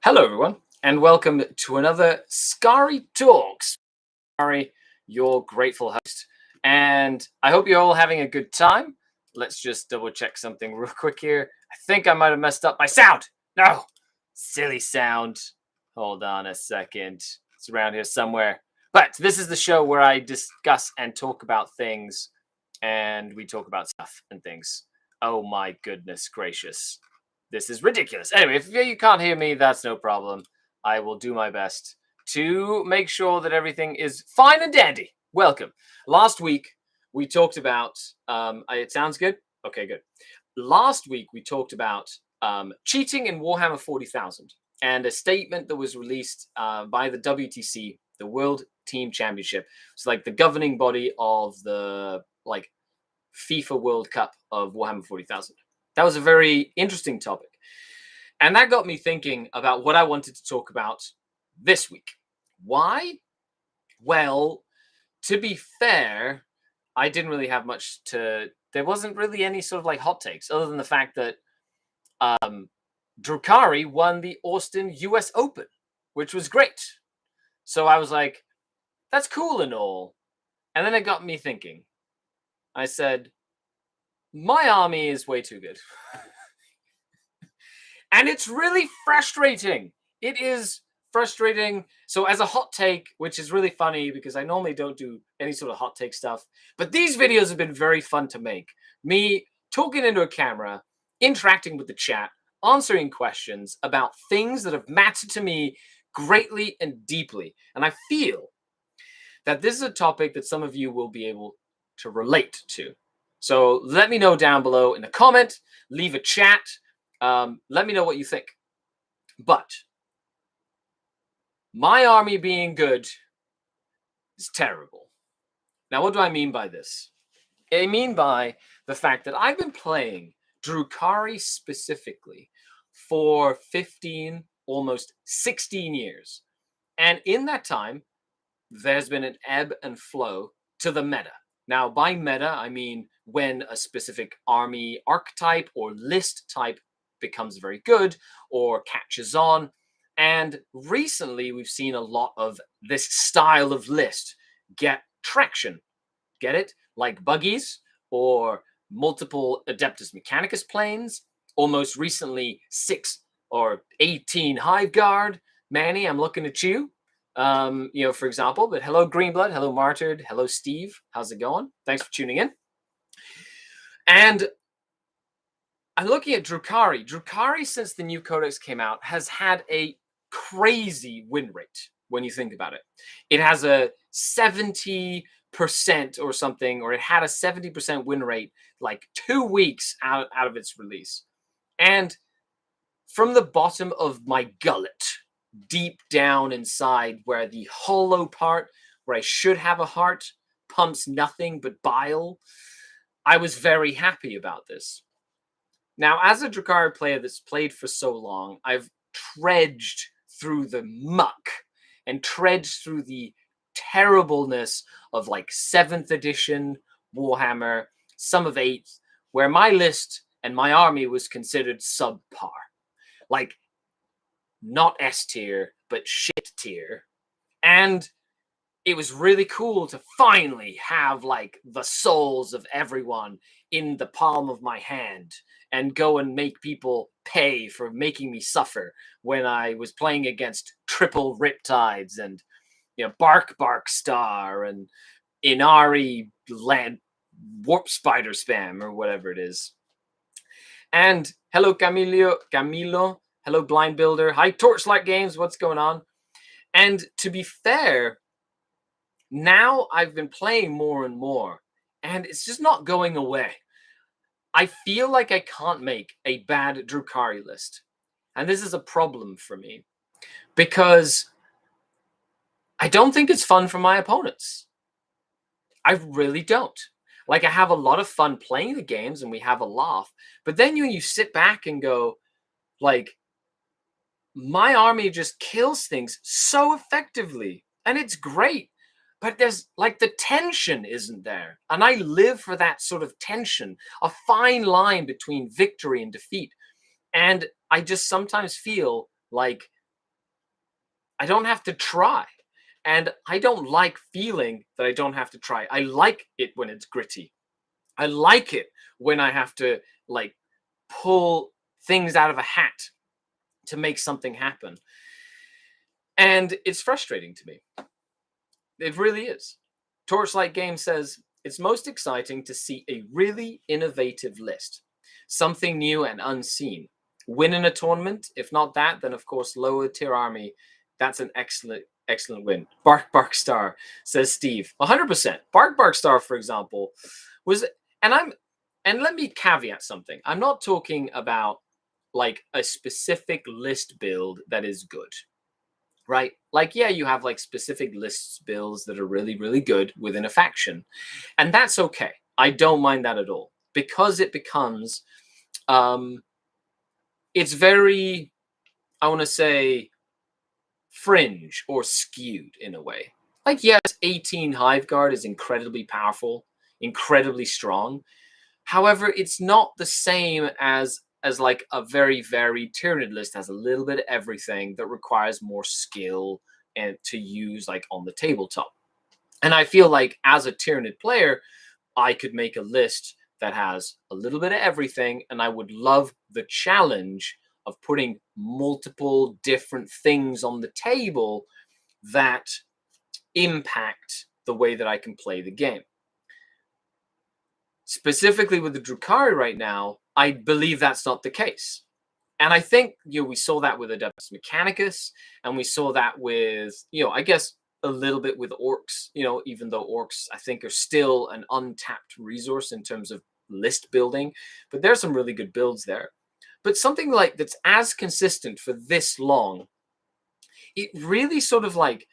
Hello, everyone, and welcome to another Skari Talks. Skari, your grateful host, and I hope you're all having a good time. Let's just double check something real quick here. I think I might have messed up my sound. No, silly sound. Hold on a second. It's around here somewhere. But this is the show where I discuss and talk about things, and we talk about stuff and things. Oh my goodness gracious. This is ridiculous. Anyway, if you can't hear me, that's no problem. I will do my best to make sure that everything is fine and dandy. Welcome. Last week, we talked about... it sounds good? Okay, good. Last week, we talked about cheating in Warhammer 40,000 and a statement that was released by the WTC, the World Team Championship. It's like the governing body of the FIFA World Cup of Warhammer 40,000. That was a very interesting topic. And that got me thinking about what I wanted to talk about this week. Why? Well, to be fair, I didn't really have much to... There wasn't really any sort of hot takes, other than the fact that Drukari won the Austin US Open, which was great. So I was like, that's cool and all. And then it got me thinking. I said, my army is way too good. And it's really frustrating. It is frustrating. So as a hot take, which is really funny because I normally don't do any sort of hot take stuff, but these videos have been very fun to make. Me talking into a camera, interacting with the chat, answering questions about things that have mattered to me greatly and deeply. And I feel that this is a topic that some of you will be able to relate to. So let me know down below in a comment, leave a chat, let me know what you think. But my army being good is terrible. Now, what do I mean by this? I mean by the fact that I've been playing Drukari specifically for 15, almost 16 years. And in that time, there's been an ebb and flow to the meta. Now, by meta, I mean when a specific army archetype or list type becomes very good or catches on. And recently, we've seen a lot of this style of list get traction. Get it? Like buggies or multiple Adeptus Mechanicus planes, or most recently 6 or 18 Hive Guard. Manny, I'm looking at you. For example, but hello Greenblood, hello Martyred, hello Steve, how's it going? Thanks for tuning in. And I'm looking at Drukari. Drukari, since the new codex came out, has had a crazy win rate when you think about it. It has a 70% or something, or it had a 70% win rate like 2 weeks out of its release. And from the bottom of my gullet, deep down inside where the hollow part where I should have a heart pumps nothing but bile, I was very happy about this. Now, as a Drukari player that's played for so long, I've trudged through the muck and trudged through the terribleness of 7th edition Warhammer, some of 8th, where my list and my army was considered subpar. Not S tier, but shit tier. And it was really cool to finally have the souls of everyone in the palm of my hand and go and make people pay for making me suffer when I was playing against triple Riptides and Bark Star and Inari Land Warp Spider Spam or whatever it is. And hello Camilo. Hello, Blind Builder. Hi, Torchlight Games. What's going on? And to be fair, now I've been playing more and more, and it's just not going away. I feel like I can't make a bad Drukari list. And this is a problem for me, because I don't think it's fun for my opponents. I really don't. I have a lot of fun playing the games, and we have a laugh. But then you sit back and go, my army just kills things so effectively, and it's great. But there's the tension isn't there. And I live for that sort of tension, a fine line between victory and defeat. And I just sometimes feel like I don't have to try. And I don't like feeling that I don't have to try. I like it when it's gritty. I like it when I have to like pull things out of a hat to make something happen. And it's frustrating to me. It really is. Torchlight Game says it's most exciting to see a really innovative list, something new and unseen. Win in a tournament. If not that, then of course lower tier army. That's an excellent win. Bark Star, says Steve. 100%. Bark Star, for example, was and let me caveat something. I'm not talking about like a specific list build that is good. Right? Like, yeah, you have like specific lists builds that are really, really good within a faction. And that's okay. I don't mind that at all. Because it becomes it's very, I want to say, fringe or skewed in a way. Like, yes, 18 Hive Guard is incredibly powerful, incredibly strong. However, it's not the same as like a very varied Tyranid list has a little bit of everything that requires more skill and to use like on the tabletop. And I feel like as a Tyranid player, I could make a list that has a little bit of everything, and I would love the challenge of putting multiple different things on the table that impact the way that I can play the game. Specifically with the Drukhari right now, I believe that's not the case. And I think, we saw that with Adeptus Mechanicus, and we saw that with, I guess a little bit with Orcs, even though Orcs, I think, are still an untapped resource in terms of list building, but there's some really good builds there. But something like that's as consistent for this long, it really sort of like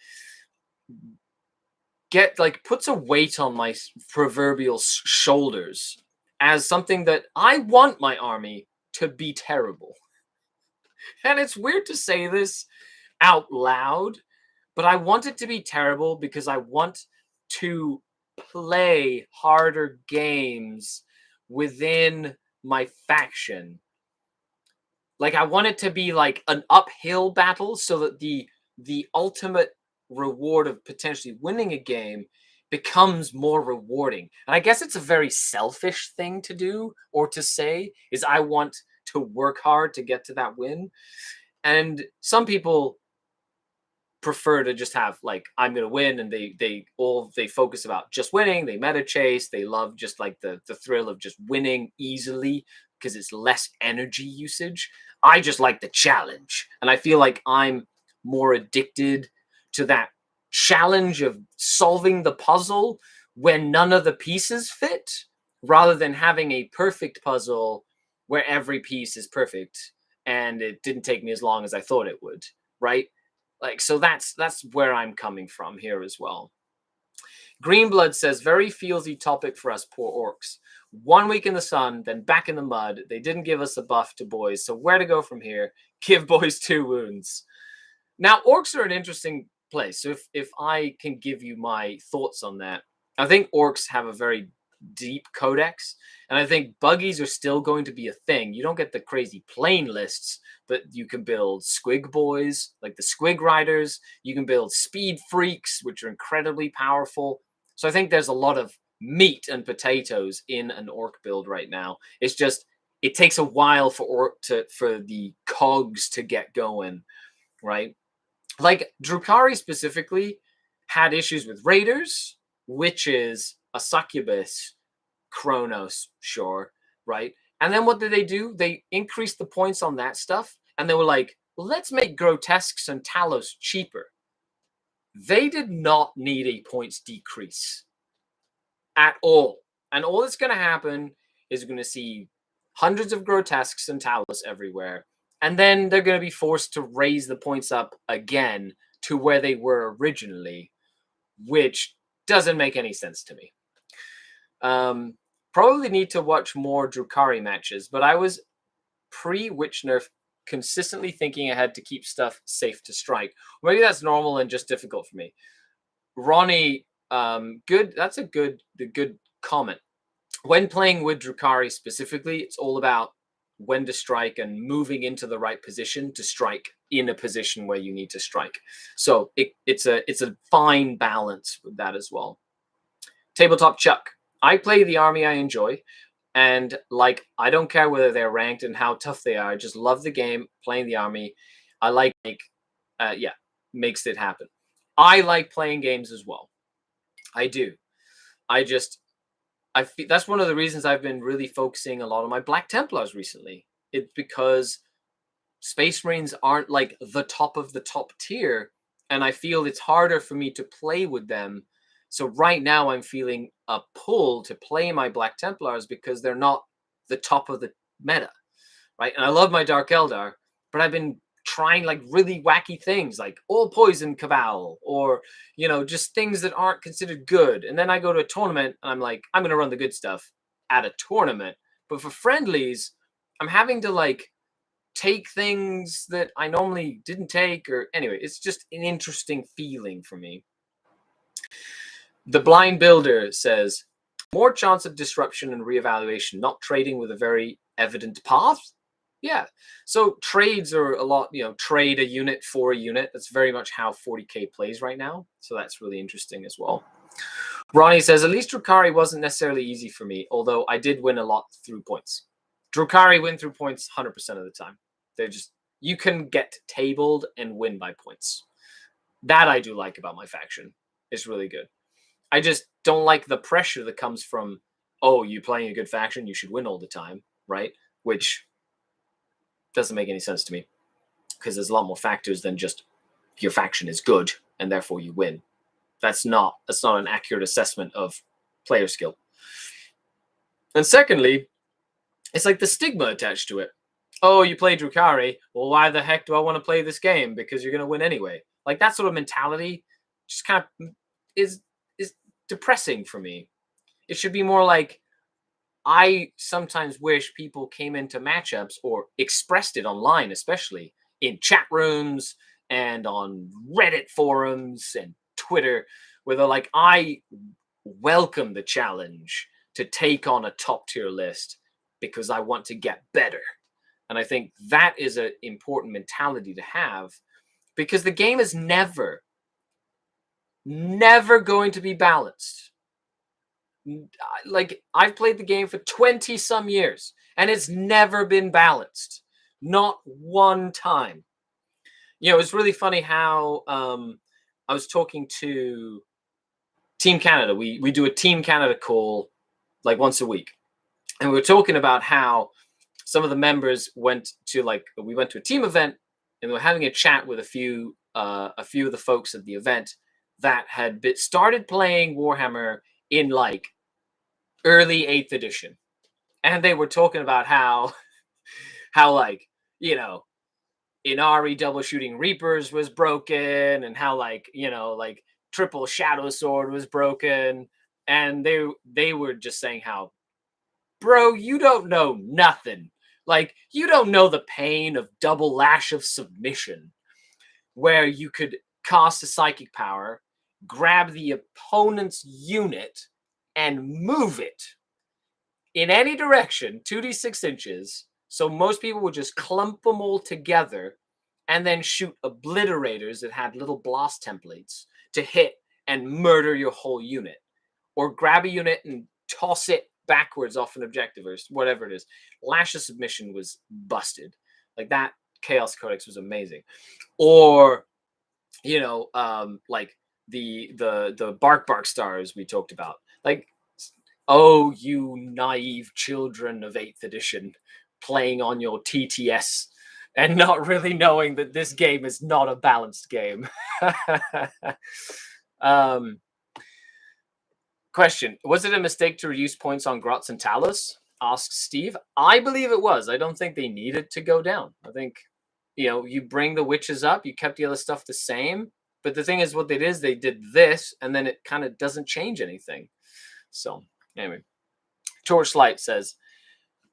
puts a weight on my proverbial shoulders as something that I want my army to be terrible. And it's weird to say this out loud, but I want it to be terrible because I want to play harder games within my faction. Like, I want it to be like an uphill battle so that the ultimate reward of potentially winning a game becomes more rewarding. And I guess it's a very selfish thing to do or to say, is I want to work hard to get to that win. And some people prefer to just have like, I'm gonna win, and they focus about just winning. They meta chase. They love just like the thrill of just winning easily because it's less energy usage. I just like the challenge, and I feel like I'm more addicted to that challenge of solving the puzzle when none of the pieces fit, rather than having a perfect puzzle where every piece is perfect and it didn't take me as long as I thought it would, right? Like, so that's where I'm coming from here as well. Greenblood says, very feelsy topic for us poor orcs. 1 week in the sun, then back in the mud. They didn't give us a buff to boys, so where to go from here? Give boys 2 wounds. Now, orcs are an interesting place. So if I can give you my thoughts on that, I think orcs have a very deep codex, and I think buggies are still going to be a thing. You don't get the crazy plane lists, but you can build squig boys, like the squig riders. You can build speed freaks, which are incredibly powerful. So I think there's a lot of meat and potatoes in an orc build right now. It's just, it takes a while for the cogs to get going, right? Like Drukhari specifically had issues with raiders, witches, a succubus, Kronos, sure, right? And then what did they do? They increased the points on that stuff, and they were like, let's make grotesques and talos cheaper. They did not need a points decrease at all. And all that's going to happen is we're going to see hundreds of grotesques and talos everywhere. And then they're going to be forced to raise the points up again to where they were originally, which doesn't make any sense to me. Probably need to watch more Drukhari matches, but I was pre-witch nerf consistently thinking ahead to keep stuff safe to strike. Maybe that's normal and just difficult for me. Ronnie, good. That's a good comment. When playing with Drukhari specifically, it's all about when to strike and moving into the right position to strike in a position where you need to strike. So it's a fine balance with that as well. Tabletop Chuck. I play the army I enjoy, and like I don't care whether they're ranked and how tough they are. I just love the game, playing the army. I like makes it happen. I like playing games as well. I do. I feel that's one of the reasons I've been really focusing a lot on my Black Templars recently. It's because Space Marines aren't like the top of the top tier, and I feel it's harder for me to play with them. So right now I'm feeling a pull to play my Black Templars because they're not the top of the meta, right? And I love my Dark Eldar, but I've been trying like really wacky things like all poison cabal, or just things that aren't considered good. And then I go to a tournament and I'm like, I'm gonna run the good stuff at a tournament, but for friendlies I'm having to like take things that I normally didn't take, or anyway, it's just an interesting feeling for me. The Blind Builder says, more chance of disruption and reevaluation, not trading with a very evident path. Yeah. So trades are a lot, trade a unit for a unit. That's very much how 40k plays right now. So that's really interesting as well. Ronnie says, at least Drukhari wasn't necessarily easy for me, although I did win a lot through points. Drukhari win through points 100% of the time. They're just, you can get tabled and win by points. That I do like about my faction. It's really good. I just don't like the pressure that comes from, oh, you playing a good faction, you should win all the time, right? Which doesn't make any sense to me, because there's a lot more factors than just your faction is good and therefore you win. That's not an accurate assessment of player skill. And secondly, it's like the stigma attached to it. Oh, you play Drukhari, well, why the heck do I want to play this game? Because you're going to win anyway. Like that sort of mentality just kind of is depressing for me. It should be more like, I sometimes wish people came into matchups or expressed it online, especially in chat rooms and on Reddit forums and Twitter, where they're like, I welcome the challenge to take on a top tier list because I want to get better. And I think that is an important mentality to have, because the game is never going to be balanced. Like, I've played the game for 20 some years and it's never been balanced. Not one time. It's really funny how I was talking to Team Canada. We do a Team Canada call like once a week. And we were talking about how some of the members went to a team event, and we were having a chat with a few of the folks at the event that had started playing Warhammer in like early 8th edition. And they were talking about how like, Inari double shooting Reapers was broken, and how like, like triple Shadow Sword was broken. And they were just saying how, bro, you don't know nothing. Like, you don't know the pain of double Lash of Submission, where you could cast a psychic power, grab the opponent's unit, and move it in any direction, 2d6 inches. So most people would just clump them all together and then shoot obliterators that had little blast templates to hit and murder your whole unit. Or grab a unit and toss it backwards off an objective or whatever it is. Lash of Submission was busted. Like, that Chaos Codex was amazing. Or, like the Bark stars we talked about. Like, oh, you naive children of 8th edition playing on your TTS and not really knowing that this game is not a balanced game. Question, was it a mistake to reduce points on Grotz and Talos? Asks Steve. I believe it was. I don't think they needed to go down. I think, you bring the witches up, you kept the other stuff the same. But the thing is, what they did is they did this, and then it kind of doesn't change anything. So, anyway. Torchlight says,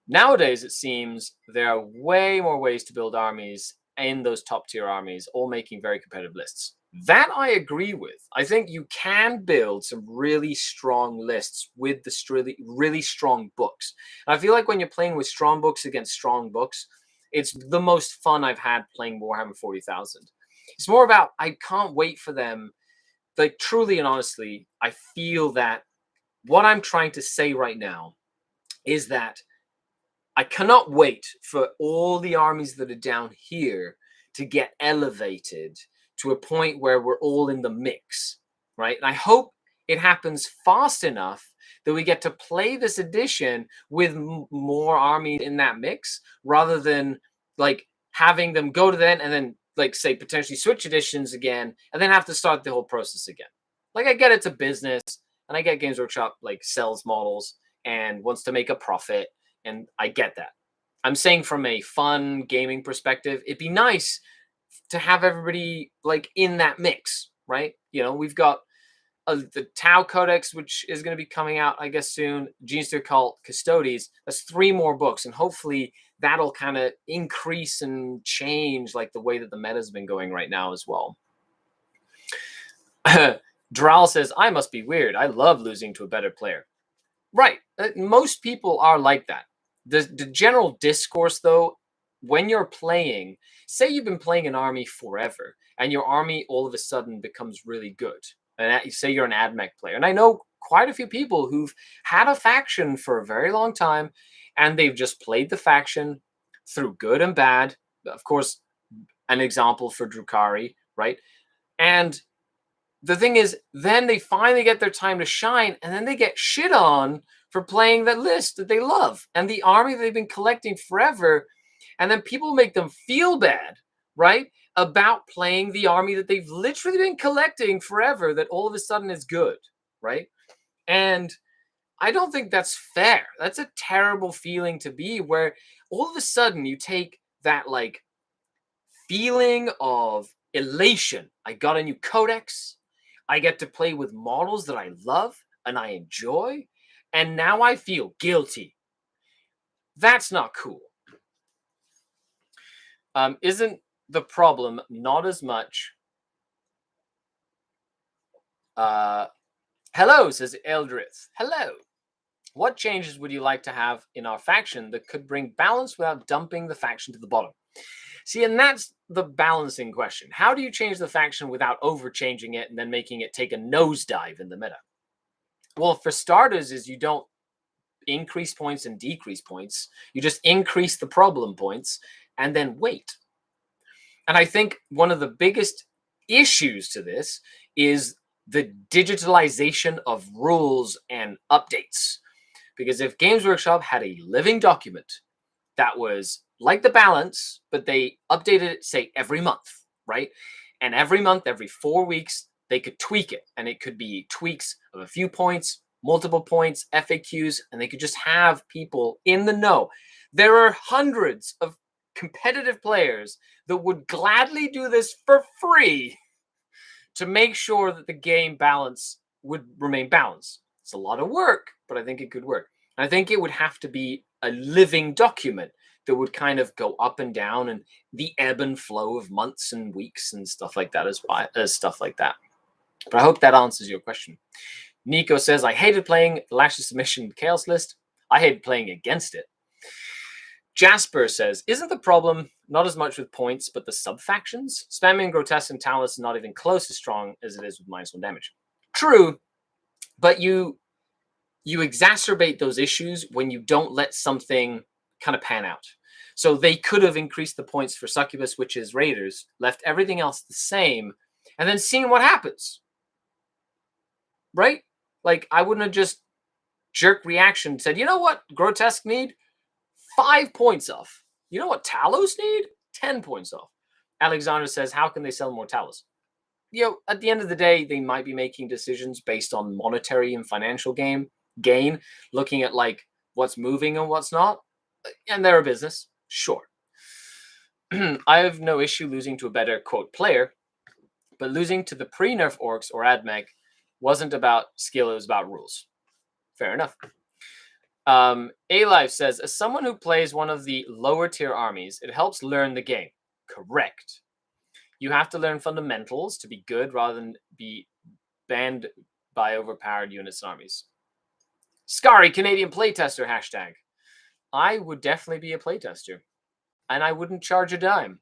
nowadays it seems there are way more ways to build armies, in those top tier armies, all making very competitive lists. That I agree with. I think you can build some really strong lists with the really strong books. And I feel like when you're playing with strong books against strong books, it's the most fun I've had playing Warhammer 40,000. It's more about I can't wait for them. Like, truly and honestly, I feel that what I'm trying to say right now is that I cannot wait for all the armies that are down here to get elevated to a point where we're all in the mix, right? And I hope it happens fast enough that we get to play this edition with more armies in that mix, rather than like having them go to that and then like say potentially switch editions again and then have to start the whole process again. Like, I get it's a business, and I get Games Workshop like sells models and wants to make a profit, and I get that. I'm saying from a fun gaming perspective, it'd be nice to have everybody like in that mix, right? You know, we've got the Tau Codex, which is going to be coming out, I guess, soon. Genesteer Cult, Custodes. That's 3 more books, and hopefully that'll kind of increase and change like the way that the meta's been going right now as well. Dral says, I must be weird. I love losing to a better player. Right. Most people are like that. The general discourse, though, when you're playing, say you've been playing an army forever, and your army all of a sudden becomes really good. And say you're an AdMech player. And I know quite a few people who've had a faction for a very long time, and they've just played the faction through good and bad. Of course, an example for Drukhari, right? And the thing is, then they finally get their time to shine, and then they get shit on for playing that list that they love and the army they've been collecting forever. And then people make them feel bad, right, about playing the army that they've literally been collecting forever that all of a sudden is good, right? And I don't think that's fair. That's a terrible feeling to be, where all of a sudden you take that like feeling of elation. I got a new codex. I get to play with models that I love and I enjoy, and now I feel guilty. That's not cool. Isn't the problem not as much? Hello, says Eldrith. Hello. What changes would you like to have in our faction that could bring balance without dumping the faction to the bottom? See, and that's the balancing question. How do you change the faction without overchanging it and then making it take a nosedive in the meta? Well, for starters, is you don't increase points and decrease points. You just increase the problem points and then wait. And I think one of the biggest issues to this is the digitalization of rules and updates. Because if Games Workshop had a living document that was like the balance, but they updated it, say, every month, right? And every month, every 4 weeks, they could tweak it. And it could be tweaks of a few points, multiple points, FAQs, and they could just have people in the know. There are hundreds of competitive players that would gladly do this for free to make sure that the game balance would remain balanced. It's a lot of work, but I think it could work. And I think it would have to be a living document that would kind of go up and down, and the ebb and flow of months and weeks and stuff like that as stuff like that. But I hope that answers your question. Nico says, I hated playing the Lash of Submission Chaos list. I hated playing against it. Jasper says, isn't the problem not as much with points, but the sub-factions? Spamming Grotesque and Talus is not even close as strong as it is with -1 damage. True, but you exacerbate those issues when you don't let something kind of pan out. So they could have increased the points for Succubus, Witches, Raiders, left everything else the same, and then seen what happens. Right? Like, I wouldn't have just jerk reaction and said, you know what Grotesque need? 5 points off. You know what Talos need? 10 points off. Alexander says, how can they sell more Talos? You know, at the end of the day, they might be making decisions based on monetary and financial gain, looking at like what's moving and what's not. And they're a business, sure. I have no issue losing to a better, quote, player, but losing to the pre-nerf orcs or AdMech wasn't about skill, it was about rules. Fair enough. A-Life says, as someone who plays one of the lower tier armies, it helps learn the game. Correct. You have to learn fundamentals to be good rather than be banned by overpowered units and armies. Skari, Canadian playtester, hashtag. I would definitely be a playtester. And I wouldn't charge a dime.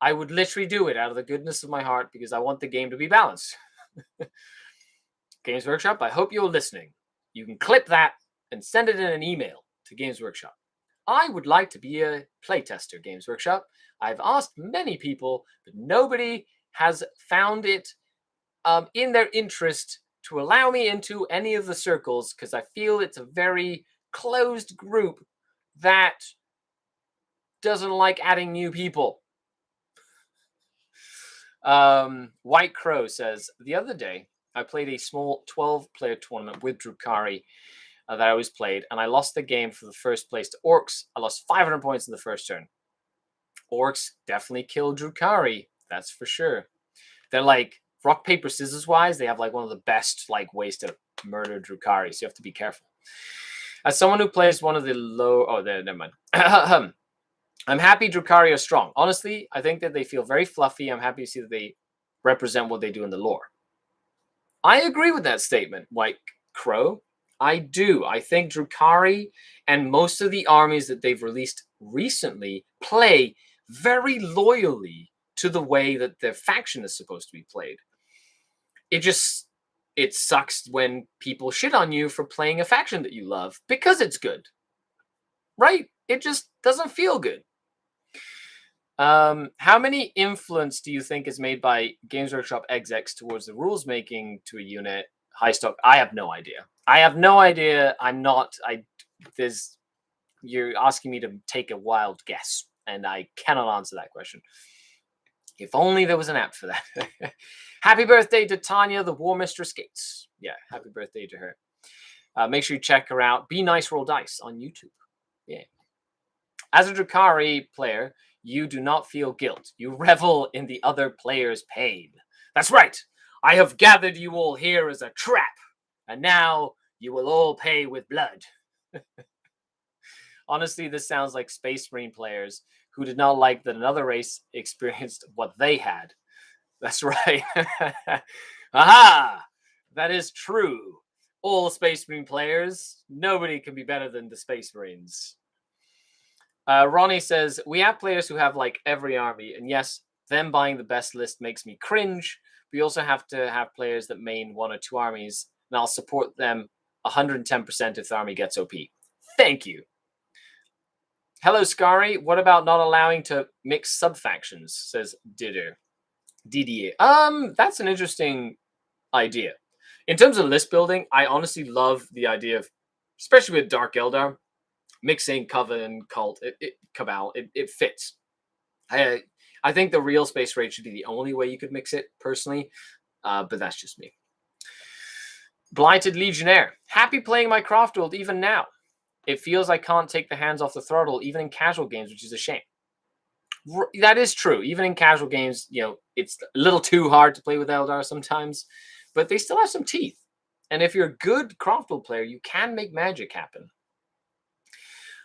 I would literally do it out of the goodness of my heart because I want the game to be balanced. Games Workshop, I hope you're listening. You can clip that and send it in an email to Games Workshop. I would like to be a playtester, Games Workshop. I've asked many people, but nobody has found it in their interest to allow me into any of the circles because I feel it's a very closed group that doesn't like adding new people. White Crow says, the other day, I played a small 12-player tournament with Drukari that I always played, and I lost the game for the first place to Orcs. I lost 500 points in the first turn. Orcs definitely killed Drukari, that's for sure. They're like, rock, paper, scissors wise, they have like one of the best like ways to murder Drukari, so you have to be careful. As someone who plays one of the low... Oh, never mind. I'm happy Drukari are strong. Honestly, I think that they feel very fluffy. I'm happy to see that they represent what they do in the lore. I agree with that statement, White Crow. I do. I think Drukari and most of the armies that they've released recently play very loyally to the way that their faction is supposed to be played. It sucks when people shit on you for playing a faction that you love because it's good. Right? It just doesn't feel good. How many influence do you think is made by Games Workshop execs towards the rules making to a unit? High stock. I have no idea. You're asking me to take a wild guess, and I cannot answer that question. If only there was an app for that. Happy birthday to Tanya, the War Mistress Gates. Yeah, happy birthday to her. Make sure you check her out. Be Nice Roll Dice on YouTube. Yeah. As a Drukari player, you do not feel guilt. You revel in the other player's pain. That's right. I have gathered you all here as a trap, and now you will all pay with blood. Honestly, this sounds like Space Marine players who did not like that another race experienced what they had. That's right. Aha! That is true. All Space Marine players, nobody can be better than the Space Marines. Ronnie says, we have players who have like every army, and yes, them buying the best list makes me cringe. We also have to have players that main one or two armies, and I'll support them 110% if the army gets OP. Thank you. Hello, Skari. What about not allowing to mix sub-factions, says Didier. That's an interesting idea. In terms of list building, I honestly love the idea of, especially with Dark Eldar, mixing Coven, Cult, Cabal, it fits. I think the real Space Raid should be the only way you could mix it, personally, but that's just me. Blighted Legionnaire. Happy playing my Craft World even now. It feels I can't take the hands off the throttle, even in casual games, which is a shame. That is true. Even in casual games, it's a little too hard to play with Eldar sometimes, but they still have some teeth. And if you're a good Craft World player, you can make magic happen.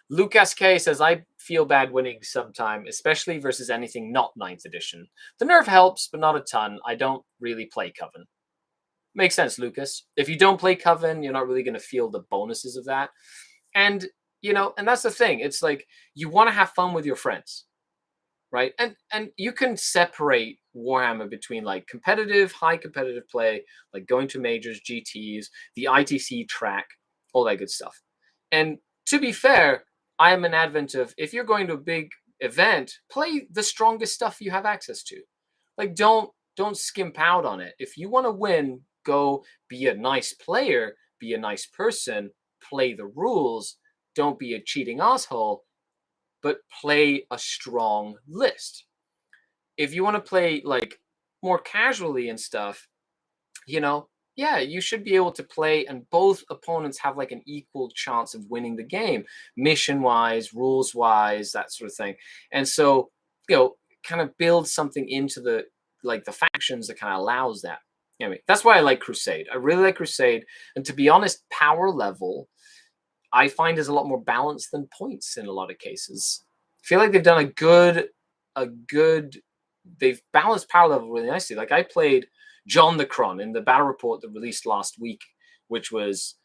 Lucas K says, I feel bad winning sometime, especially versus anything not 9th edition. The nerf helps, but not a ton. I don't really play Coven. Makes sense, Lucas. If you don't play Coven, you're not really going to feel the bonuses of that. And, and that's the thing. It's like, you want to have fun with your friends, right? And you can separate Warhammer between like competitive, high competitive play, like going to majors, GTs, the ITC track, all that good stuff. And to be fair, I am an advent of, if you're going to a big event, play the strongest stuff you have access to. Like, don't skimp out on it. If you want to win, go be a nice player, be a nice person, play the rules. Don't be a cheating asshole, but play a strong list. If you want to play like more casually and stuff, yeah, you should be able to play and both opponents have like an equal chance of winning the game, mission-wise, rules-wise, that sort of thing. And so, kind of build something into the factions that kind of allows that. That's why I like Crusade. I really like Crusade. And to be honest, power level, I find is a lot more balanced than points in a lot of cases. I feel like they've done a good they've balanced power level really nicely. Like I played John the Cron in the battle report that released last week, which was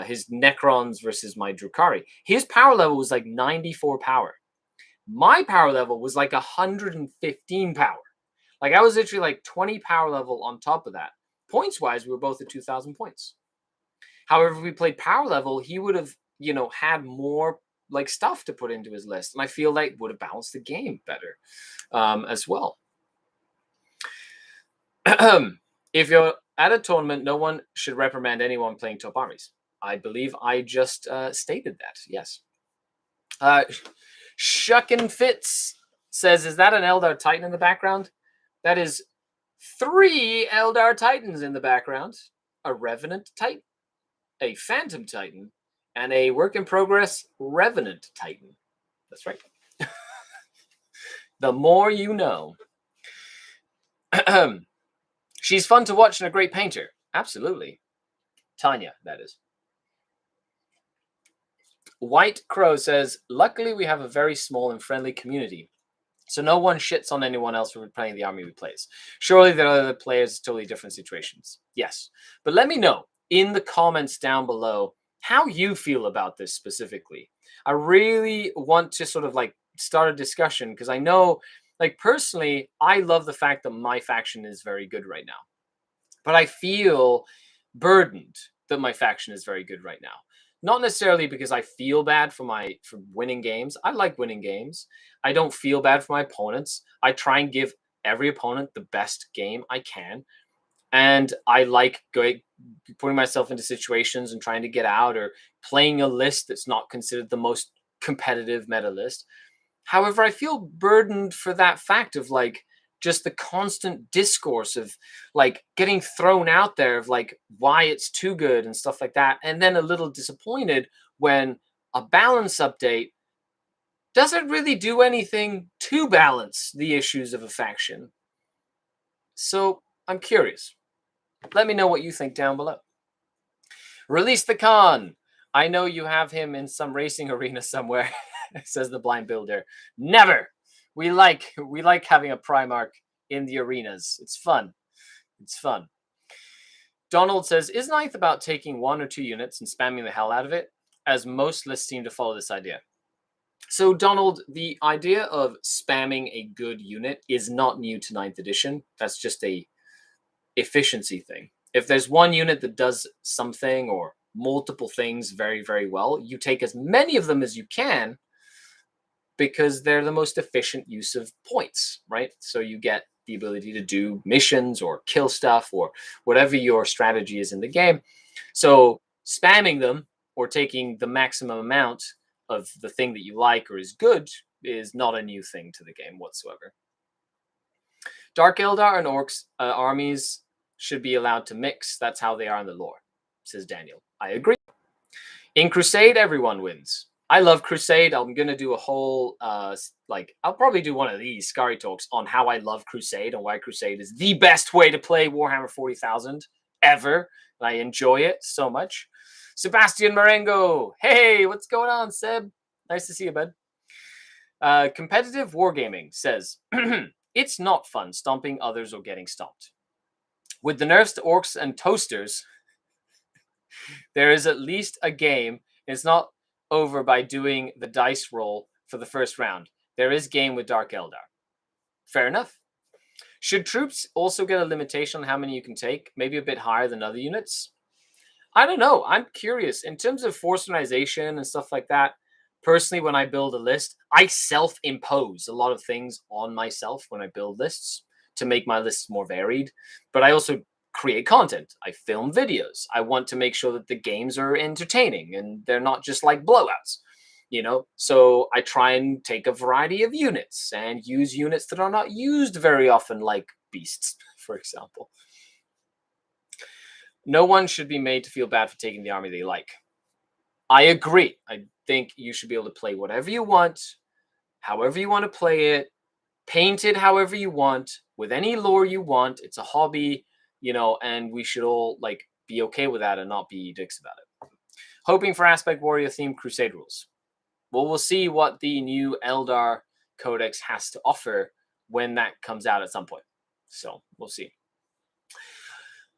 his Necrons versus my Drukhari. His power level was like 94 power. My power level was like 115 power. Like I was literally like 20 power level on top of that. Points wise, we were both at 2,000 points. However, if we played power level, he would have, had more like stuff to put into his list, and I feel like would have balanced the game better as well. If you're at a tournament, no one should reprimand anyone playing top armies. I believe I just stated that. Yes. Shuckin' Fitz says, "Is that an Eldar Titan in the background?" That is 3 Eldar Titans in the background: a Revenant Titan, a Phantom Titan, and a work in progress Revenant Titan. That's right. The more you know. She's fun to watch and a great painter. Absolutely. Tanya, that is. White Crow says, "Luckily we have a very small and friendly community, so no one shits on anyone else for playing the army we plays. Surely there are other players, totally different situations." Yes. But let me know in the comments down below how you feel about this specifically. I really want to sort of like start a discussion, because I know, like personally, I love the fact that my faction is very good right now. But I feel burdened that my faction is very good right now. Not necessarily because I feel bad for winning games. I like winning games. I don't feel bad for my opponents. I try and give every opponent the best game I can. And I like putting myself into situations and trying to get out, or playing a list that's not considered the most competitive meta list. However, I feel burdened for that fact of like just the constant discourse of like getting thrown out there of like why it's too good and stuff like that. And then a little disappointed when a balance update doesn't really do anything to balance the issues of a faction. So I'm curious. Let me know what you think down below. Release the Khan. I know you have him in some racing arena somewhere, says the blind builder. Never. We like having a Primarch in the arenas. It's fun. It's fun. Donald says, "Is Ninth about taking 1 or 2 units and spamming the hell out of it? As most lists seem to follow this idea." So Donald, the idea of spamming a good unit is not new to 9th edition. That's just a efficiency thing. If there's one unit that does something or multiple things very, very well, you take as many of them as you can, because they're the most efficient use of points, right? So you get the ability to do missions or kill stuff or whatever your strategy is in the game. So spamming them or taking the maximum amount of the thing that you like or is good is not a new thing to the game whatsoever. Dark Eldar and Orcs armies should be allowed to mix. That's how they are in the lore, says Daniel. I agree. In Crusade, everyone wins. I love Crusade. I'm going to do a whole, I'll probably do one of these Skari talks on how I love Crusade and why Crusade is the best way to play Warhammer 40,000 ever. And I enjoy it so much. Sebastian Marengo. Hey, what's going on, Seb? Nice to see you, bud. Competitive Wargaming says, "It's not fun stomping others or getting stomped. With the nerfs to orcs and toasters, there is at least a game. It's not over by doing the dice roll for the first round. There is game with Dark Eldar." Fair enough. Should troops also get a limitation on how many you can take? Maybe a bit higher than other units? I don't know. I'm curious. In terms of force organization and stuff like that, personally, when I build a list, I self-impose a lot of things on myself when I build lists to make my lists more varied. But I also create content. I film videos. I want to make sure that the games are entertaining and they're not just like blowouts, So I try and take a variety of units and use units that are not used very often, like beasts, for example. No one should be made to feel bad for taking the army they like. I agree. I think you should be able to play whatever you want, however you want to play it, paint it however you want, with any lore you want. It's a hobby, and we should all be okay with that and not be dicks about it. Hoping for Aspect Warrior themed Crusade rules. Well, we'll see what the new Eldar Codex has to offer when that comes out at some point. So we'll see.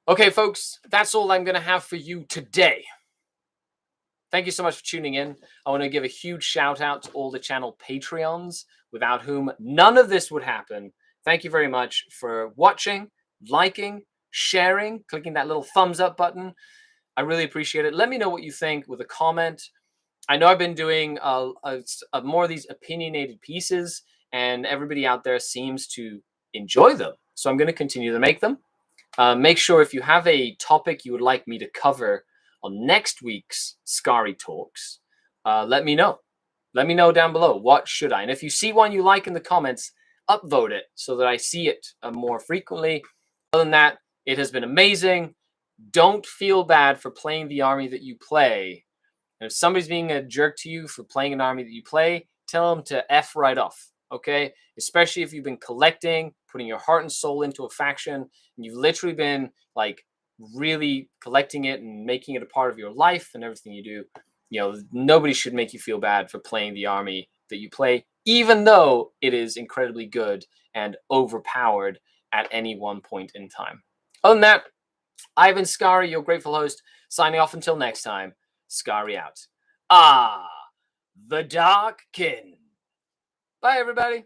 Okay, folks, that's all I'm going to have for you today. Thank you so much for tuning in. I want to give a huge shout out to all the channel Patreons, without whom none of this would happen. Thank you very much for watching, liking, sharing, clicking that little thumbs up button. I really appreciate it. Let me know what you think with a comment. I know I've been doing more of these opinionated pieces, and everybody out there seems to enjoy them. So I'm going to continue to make them. Make sure if you have a topic you would like me to cover on next week's Skari Talks, let me know. Let me know down below. What should I? And if you see one you like in the comments, upvote it so that I see it more frequently. Other than that, it has been amazing. Don't feel bad for playing the army that you play. And if somebody's being a jerk to you for playing an army that you play, tell them to F right off, okay? Especially if you've been collecting, putting your heart and soul into a faction, and you've literally been, like, really collecting it and making it a part of your life and everything you do. You know, nobody should make you feel bad for playing the army that you play, even though it is incredibly good and overpowered at any one point in time. Other than that, I've been Skari, your grateful host, signing off until next time. Skari out. The Dark Kin. Bye, everybody.